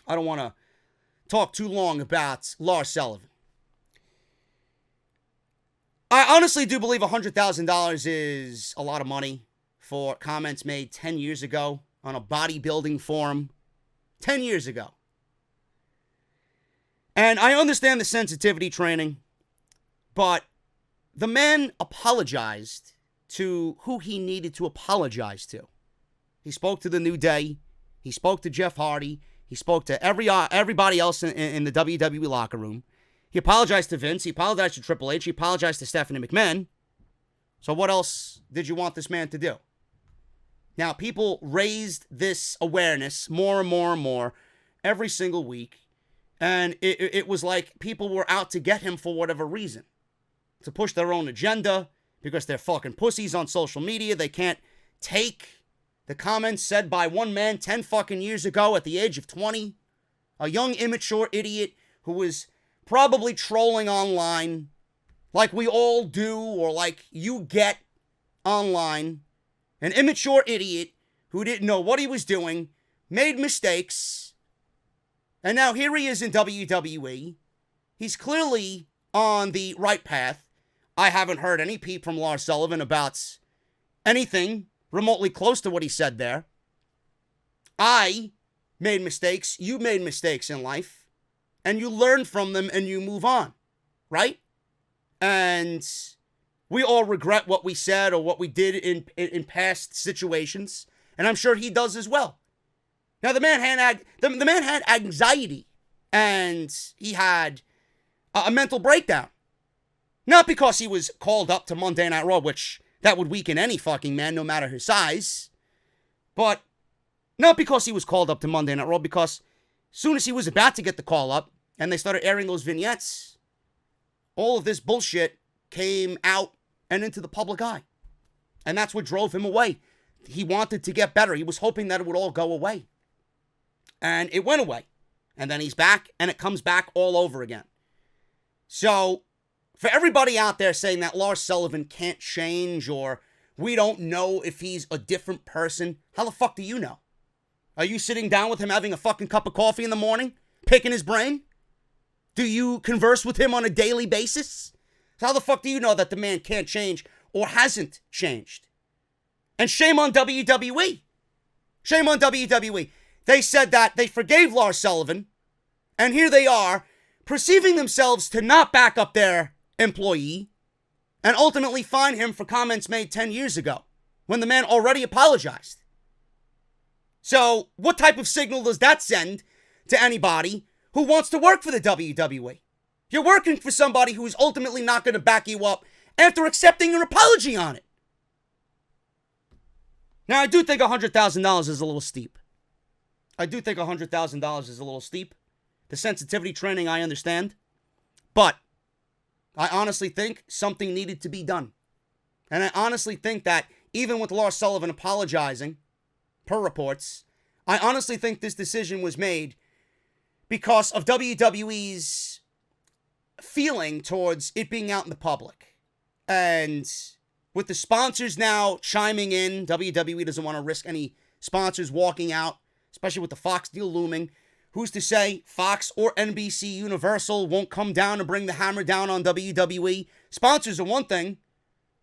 I don't want to talk too long about Lars Sullivan. I honestly do believe $100,000 is a lot of money for comments made 10 years ago on a bodybuilding forum. 10 years ago. And I understand the sensitivity training, but the man apologized to who he needed to apologize to. He spoke to the New Day. He spoke to Jeff Hardy. He spoke to everybody else in the WWE locker room. He apologized to Vince. He apologized to Triple H. He apologized to Stephanie McMahon. So what else did you want this man to do? Now, people raised this awareness more and more and more every single week. And it was like people were out to get him for whatever reason. To push their own agenda because they're fucking pussies on social media. They can't take the comments said by one man 10 fucking years ago at the age of 20. A young, immature idiot who was probably trolling online like we all do or like you get online. An immature idiot who didn't know what he was doing, made mistakes, and now here he is in WWE. He's clearly on the right path. I haven't heard any peep from Lars Sullivan about anything remotely close to what he said there. I made mistakes. You made mistakes in life. And you learn from them and you move on. Right? And we all regret what we said or what we did in past situations. And I'm sure he does as well. Now, the man had anxiety. And he had a mental breakdown. Not because he was called up to Monday Night Raw, which that would weaken any fucking man, no matter his size. But not because he was called up to Monday Night Raw, because as soon as he was about to get the call up, and they started airing those vignettes, all of this bullshit came out and into the public eye. And that's what drove him away. He wanted to get better. He was hoping that it would all go away. And it went away. And then he's back, and it comes back all over again. So, for everybody out there saying that Lars Sullivan can't change or we don't know if he's a different person, how the fuck do you know? Are you sitting down with him having a fucking cup of coffee in the morning, picking his brain? Do you converse with him on a daily basis? So how the fuck do you know that the man can't change or hasn't changed? And shame on WWE. Shame on WWE. They said that they forgave Lars Sullivan, and here they are, perceiving themselves to not back up their employee, and ultimately fine him for comments made 10 years ago, when the man already apologized. So, what type of signal does that send to anybody who wants to work for the WWE? You're working for somebody who is ultimately not going to back you up after accepting your apology on it. Now, I do think $100,000 is a little steep. The sensitivity training, I understand. But I honestly think something needed to be done. And I honestly think that even with Lars Sullivan apologizing, per reports, I honestly think this decision was made because of WWE's feeling towards it being out in the public. And with the sponsors now chiming in, WWE doesn't want to risk any sponsors walking out, especially with the Fox deal looming. Who's to say Fox or NBC Universal won't come down and bring the hammer down on WWE? Sponsors are one thing,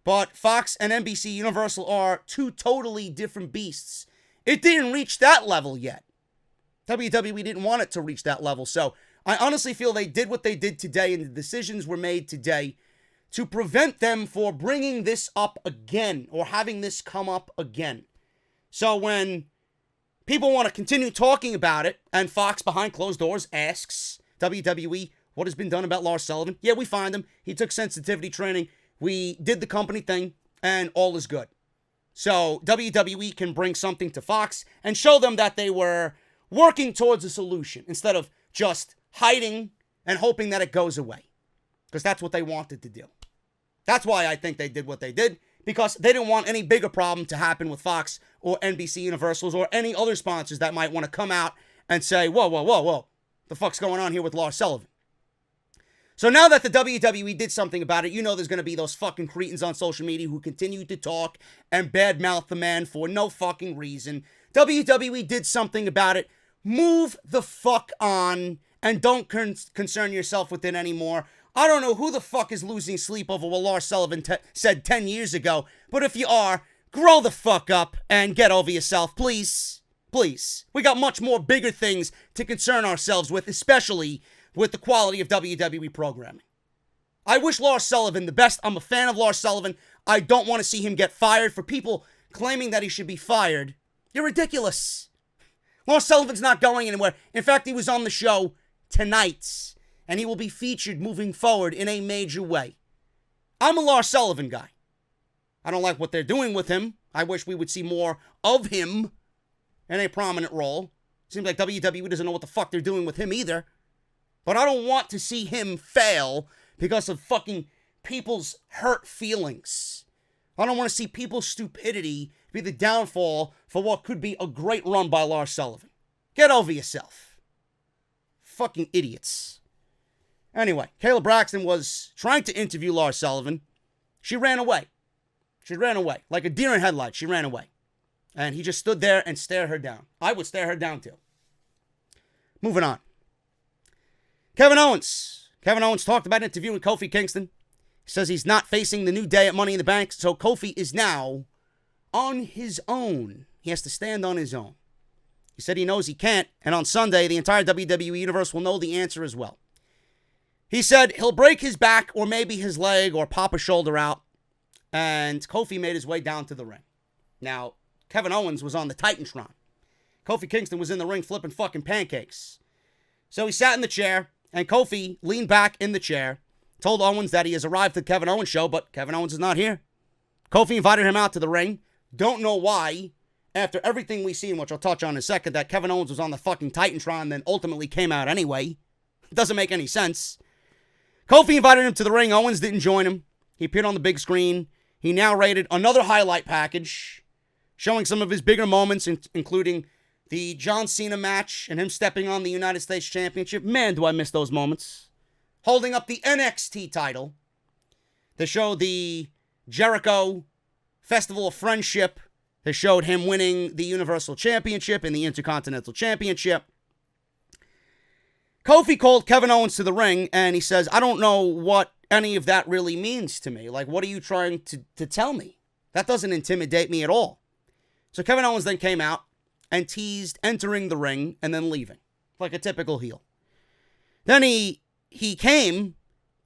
but Fox and NBC Universal are two totally different beasts. It didn't reach that level yet. WWE didn't want it to reach that level. So I honestly feel they did what they did today, and the decisions were made today to prevent them from bringing this up again or having this come up again. So when people want to continue talking about it, and Fox behind closed doors asks WWE what has been done about Lars Sullivan, yeah, we find him. He took sensitivity training. We did the company thing, and all is good. So WWE can bring something to Fox and show them that they were working towards a solution instead of just hiding and hoping that it goes away. Because that's what they wanted to do. That's why I think they did what they did, because they didn't want any bigger problem to happen with Fox or NBC Universals or any other sponsors that might want to come out and say, whoa, the fuck's going on here with Lars Sullivan? So now that the WWE did something about it, you know there's going to be those fucking cretins on social media who continue to talk and badmouth the man for no fucking reason. WWE did something about it. Move the fuck on and don't concern yourself with it anymore. I don't know who the fuck is losing sleep over what Lars Sullivan said 10 years ago, but if you are, grow the fuck up and get over yourself, please. Please. We got much more bigger things to concern ourselves with, especially with the quality of WWE programming. I wish Lars Sullivan the best. I'm a fan of Lars Sullivan. I don't want to see him get fired. For people claiming that he should be fired, you're ridiculous. Lars Sullivan's not going anywhere. In fact, he was on the show tonight, and he will be featured moving forward in a major way. I'm a Lars Sullivan guy. I don't like what they're doing with him. I wish we would see more of him in a prominent role. Seems like WWE doesn't know what the fuck they're doing with him either. But I don't want to see him fail because of fucking people's hurt feelings. I don't want to see people's stupidity be the downfall for what could be a great run by Lars Sullivan. Get over yourself. Fucking idiots. Anyway, Kayla Braxton was trying to interview Lars Sullivan. She ran away. Like a deer in headlights, she ran away. And he just stood there and stared her down. I would stare her down too. Moving on. Kevin Owens. Kevin Owens talked about interviewing Kofi Kingston. He says he's not facing the New Day at Money in the Bank, so Kofi is now on his own. He has to stand on his own. He said he knows he can't, and on Sunday, the entire WWE Universe will know the answer as well. He said he'll break his back or maybe his leg or pop a shoulder out, and Kofi made his way down to the ring. Now, Kevin Owens was on the Titantron. Kofi Kingston was in the ring flipping fucking pancakes. So he sat in the chair, and Kofi leaned back in the chair, told Owens that he has arrived at the Kevin Owens show, but Kevin Owens is not here. Kofi invited him out to the ring. Don't know why, after everything we've seen, which I'll touch on in a second, that Kevin Owens was on the fucking Titantron and then ultimately came out anyway. It doesn't make any sense. Kofi invited him to the ring. Owens didn't join him. He appeared on the big screen. He narrated another highlight package, showing some of his bigger moments, including the John Cena match and him stepping on the United States Championship. Man, do I miss those moments. Holding up the NXT title. They showed the Jericho Festival of Friendship. They showed him winning the Universal Championship and the Intercontinental Championship. Kofi called Kevin Owens to the ring, and he says, I don't know what any of that really means to me. Like, what are you trying to tell me? That doesn't intimidate me at all. So Kevin Owens then came out and teased entering the ring and then leaving, like a typical heel. Then he came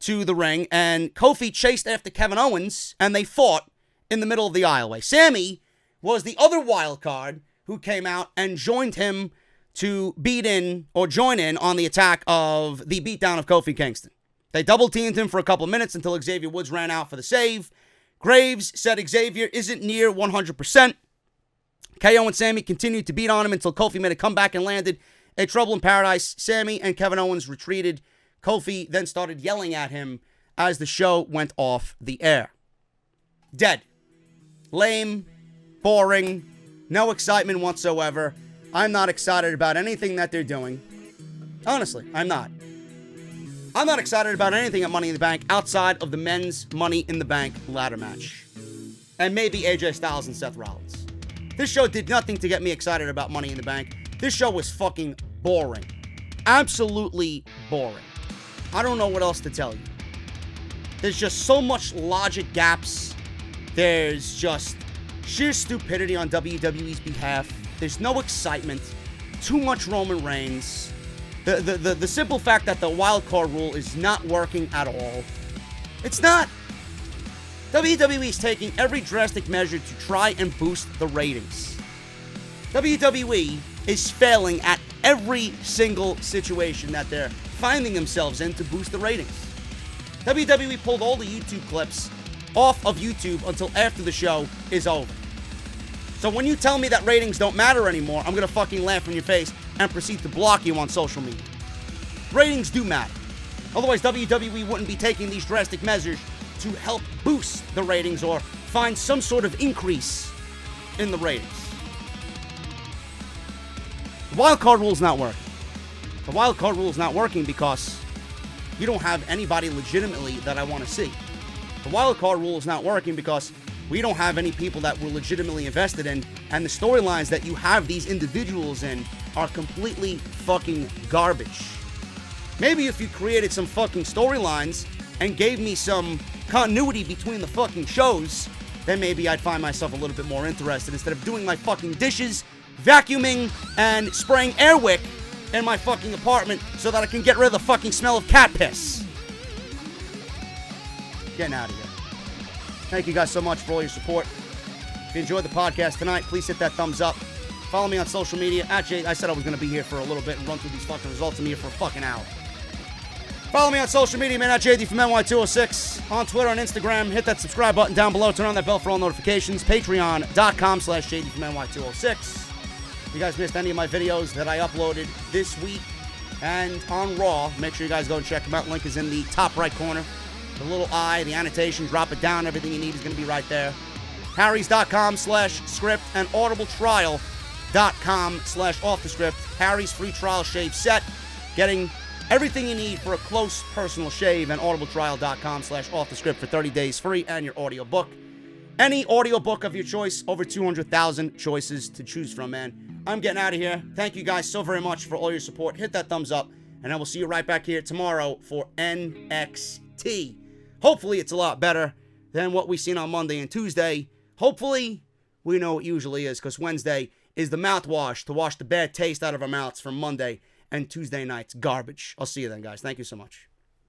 to the ring, and Kofi chased after Kevin Owens, and they fought in the middle of the aisleway. Sammy was the other wild card who came out and joined him to join in on the attack of the beatdown of Kofi Kingston. They double-teamed him for a couple of minutes until Xavier Woods ran out for the save. Graves said Xavier isn't near 100%. KO and Sammy continued to beat on him until Kofi made a comeback and landed a Trouble in Paradise. Sammy and Kevin Owens retreated. Kofi then started yelling at him as the show went off the air. Dead. Lame. Boring. No excitement whatsoever. I'm not excited about anything that they're doing. Honestly, I'm not. I'm not excited about anything at Money in the Bank outside of the men's Money in the Bank ladder match. And maybe AJ Styles and Seth Rollins. This show did nothing to get me excited about Money in the Bank. This show was fucking boring. Absolutely boring. I don't know what else to tell you. There's just so much logic gaps. There's just sheer stupidity on WWE's behalf. There's no excitement. Too much Roman Reigns. The simple fact that the wild card rule is not working at all. It's not. WWE is taking every drastic measure to try and boost the ratings. WWE is failing at every single situation that they're finding themselves in to boost the ratings. WWE pulled all the YouTube clips off of YouTube until after the show is over. So when you tell me that ratings don't matter anymore, I'm going to fucking laugh in your face and proceed to block you on social media. Ratings do matter. Otherwise, WWE wouldn't be taking these drastic measures to help boost the ratings or find some sort of increase in the ratings. The wildcard rule is not working. The wildcard rule is not working because you don't have anybody legitimately that I want to see. The wildcard rule is not working because we don't have any people that we're legitimately invested in, and the storylines that you have these individuals in are completely fucking garbage. Maybe if you created some fucking storylines and gave me some continuity between the fucking shows, then maybe I'd find myself a little bit more interested instead of doing my fucking dishes, vacuuming, and spraying air wick in my fucking apartment so that I can get rid of the fucking smell of cat piss. Getting out of here. Thank you guys so much for all your support. If you enjoyed the podcast tonight, please hit that thumbs up. Follow me on social media. Actually, I said I was going to be here for a little bit and run through these fucking results. I'm here for a fucking hour. Follow me on social media, man, at JD from NY206. On Twitter and Instagram. Hit that subscribe button down below. Turn on that bell for all notifications. Patreon.com/JD from NY206. If you guys missed any of my videos that I uploaded this week and on Raw, make sure you guys go and check them out. Link is in the top right corner. The little I, the annotation, drop it down. Everything you need is going to be right there. Harrys.com/script and audibletrial.com/off-the-script. Harry's free trial shave set. Getting everything you need for a close personal shave, and audibletrial.com/off-the-script for 30 days free and your audiobook. Any audiobook of your choice, over 200,000 choices to choose from, man. I'm getting out of here. Thank you guys so very much for all your support. Hit that thumbs up, and I will see you right back here tomorrow for NXT. Hopefully it's a lot better than what we've seen on Monday and Tuesday. Hopefully, we know it usually is, because Wednesday is the mouthwash to wash the bad taste out of our mouths from Monday and Tuesday night's garbage. I'll see you then, guys. Thank you so much.